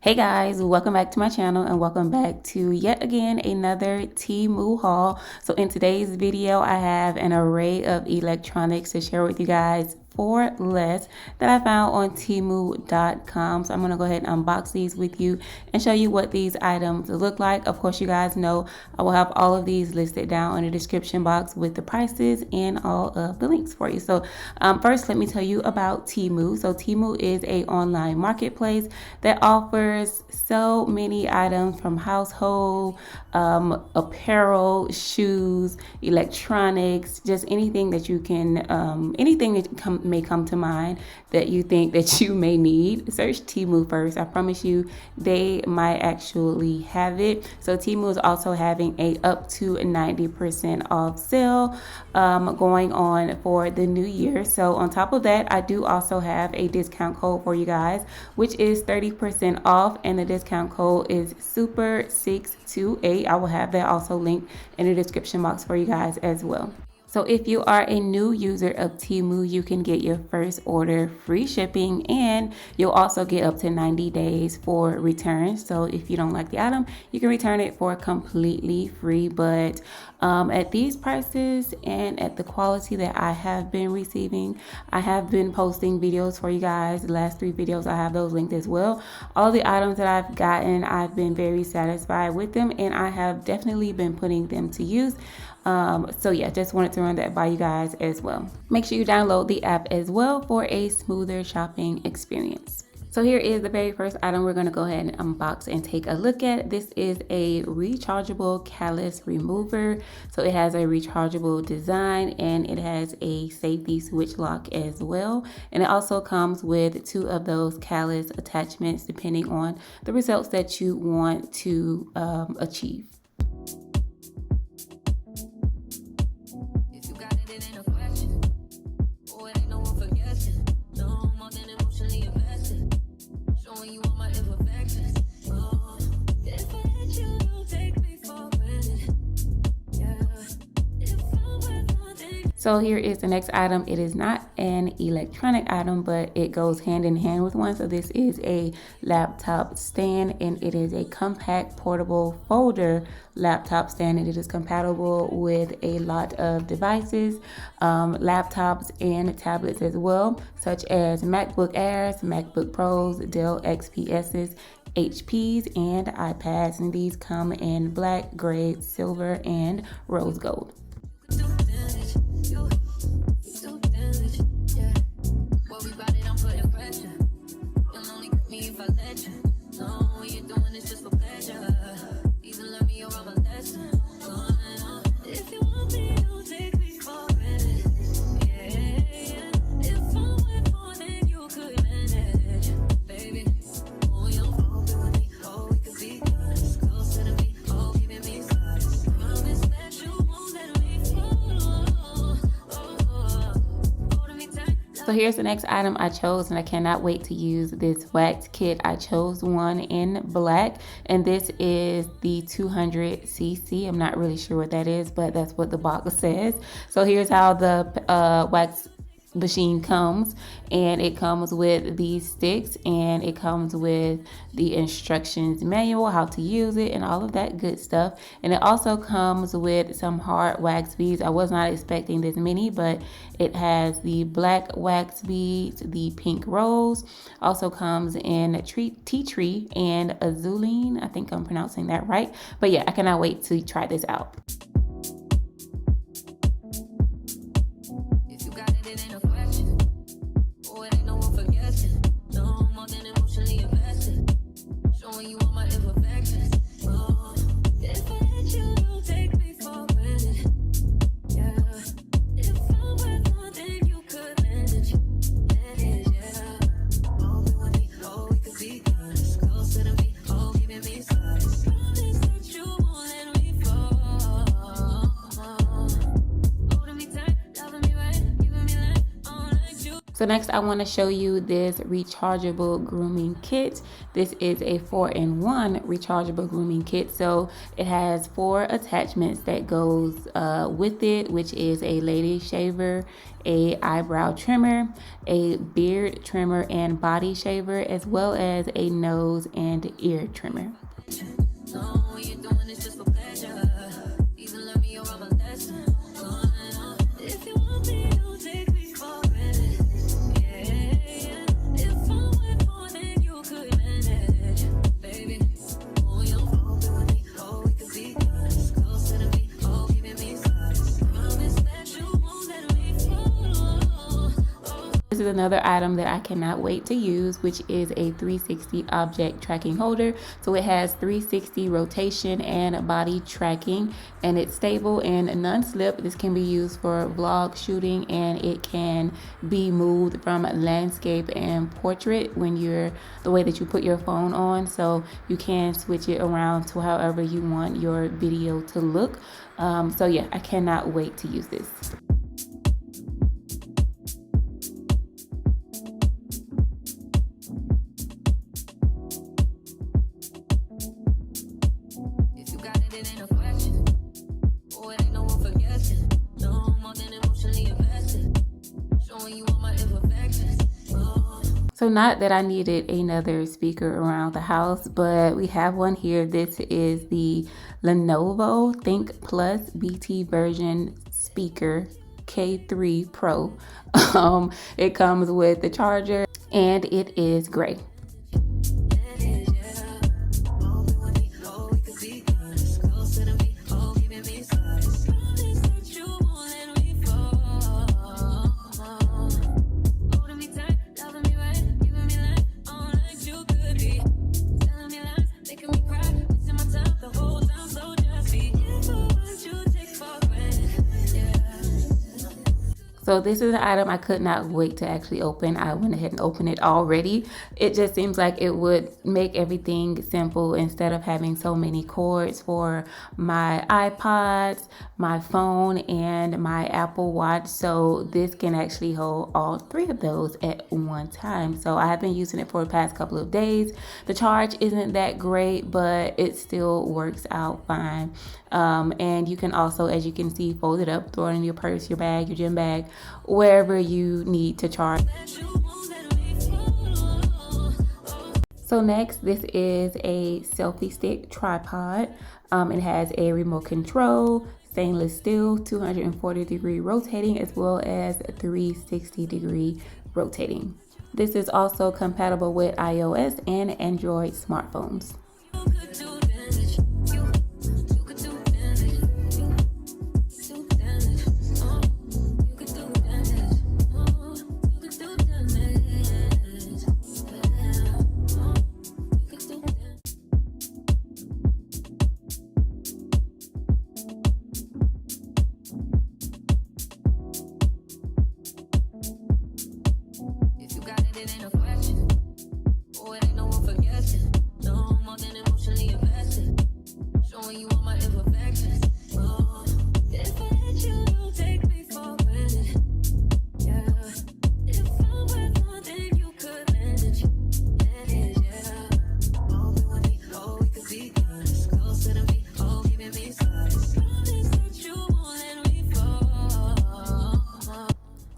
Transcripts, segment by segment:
Hey guys, welcome back to my channel and welcome back to yet again another Temu haul. So in today's video, I have an array of electronics to share with you guys for less that I found on Temu.com. So I'm going to go ahead and unbox these with you and show you what these items look like. Of course, you guys know I will have all of these listed down in the description box with the prices and all of the links for you. So first, let me tell you about Temu. So Temu is an online marketplace that offers so many items from household, apparel, shoes, electronics, just anything that you can, anything that may come to mind that you think that you may need. Search Temu first. I promise you they might actually have it. So Temu is also having a up to 90% off sale going on for the new year. So on top of that, I do also have a discount code for you guys, which is 30% off, and the discount code is super628. I will have that also linked in the description box for you guys as well. So if you are a new user of Temu, you can get your first order free shipping, and you'll also get up to 90 days for returns. So if you don't like the item, you can return it for completely free. But at these prices and at the quality that I have been receiving, I have been posting videos for you guys. The last 3 videos, I have those linked as well. All the items that I've gotten, I've been very satisfied with them, and I have definitely been putting them to use. So yeah, just wanted to run that by you guys as well. Make sure you download the app as well for a smoother shopping experience. So here is the very first item we're going to go ahead and unbox and take a look at. This is a rechargeable callus remover. So it has a rechargeable design and it has a safety switch lock as well. And it also comes with 2 of those callus attachments depending on the results that you want to achieve. So here is the next item. It is not an electronic item, but it goes hand in hand with one. So this is a laptop stand, and it is a compact portable folder laptop stand, and it is compatible with a lot of devices, laptops and tablets as well, such as MacBook Airs, MacBook Pros, Dell XPSs, HPs, and iPads. And these come in black, gray, silver, and rose gold. So here's the next item I chose, and I cannot wait to use this wax kit. I chose one in black, and this is the 200cc. I'm not really sure what that is, but that's what the box says. So here's how the wax machine comes, and it comes with these sticks, and it comes with the instructions manual, how to use it, and all of that good stuff. And it also comes with some hard wax beads. I was not expecting this many, but it has the black wax beads, the pink rose, also comes in tea tree and azulene. I think I'm pronouncing that right, but yeah, I cannot wait to try this out. So next I want to show you this rechargeable grooming kit. This is a 4-in-1 rechargeable grooming kit. So it has 4 attachments that goes with it, which is a lady shaver, a eyebrow trimmer, a beard trimmer and body shaver, as well as a nose and ear trimmer. This is another item that I cannot wait to use, which is a 360 object tracking holder. So it has 360 rotation and body tracking, and it's stable and non-slip. This can be used for vlog shooting, and it can be moved from landscape and portrait when you're the way that you put your phone on. So you can switch it around to however you want your video to look. So yeah, I cannot wait to use this. So not that I needed another speaker around the house, but we have one here. This is the Lenovo Think Plus BT version speaker K3 Pro. It comes with the charger and it is gray. So this is an item I could not wait to actually open. I went ahead and opened it already. It just seems like it would make everything simple instead of having so many cords for my iPods, my phone, and my Apple Watch. So this can actually hold all 3 of those at one time. So I have been using it for the past couple of days. The charge isn't that great, but it still works out fine. And you can also, as you can see, fold it up, throw it in your purse, your bag, your gym bag, wherever you need to charge. So next, this is a selfie stick tripod. It has a remote control, stainless steel, 240-degree rotating, as well as 360-degree rotating. This is also compatible with iOS and Android smartphones.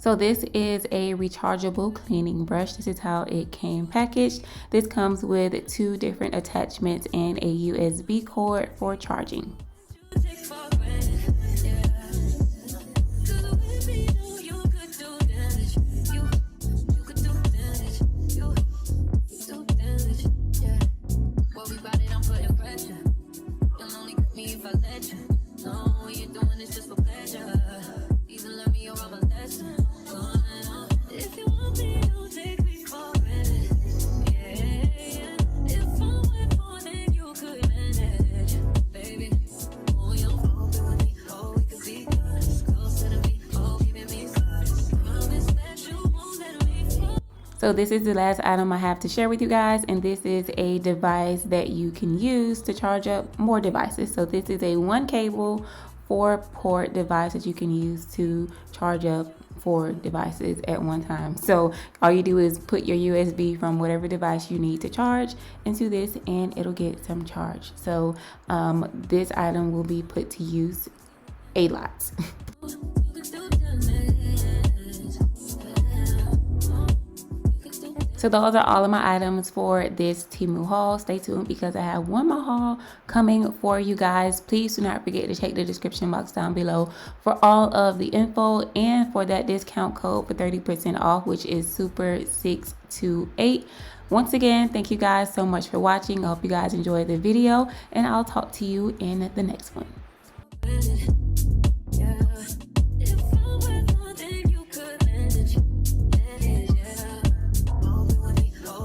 So this is a rechargeable cleaning brush. This is how it came packaged. This comes with 2 different attachments and a USB cord for charging. So this is the last item I have to share with you guys, and this is a device that you can use to charge up more devices. So this is a 1 cable 4 port device that you can use to charge up 4 devices at one time. So all you do is put your USB from whatever device you need to charge into this, and it'll get some charge. So this item will be put to use a lot. So those are all of my items for this Temu haul. Stay tuned because I have one more haul coming for you guys. Please do not forget to check the description box down below for all of the info and for that discount code for 30% off, which is super628. Once again, thank you guys so much for watching. I hope you guys enjoyed the video, and I'll talk to you in the next one.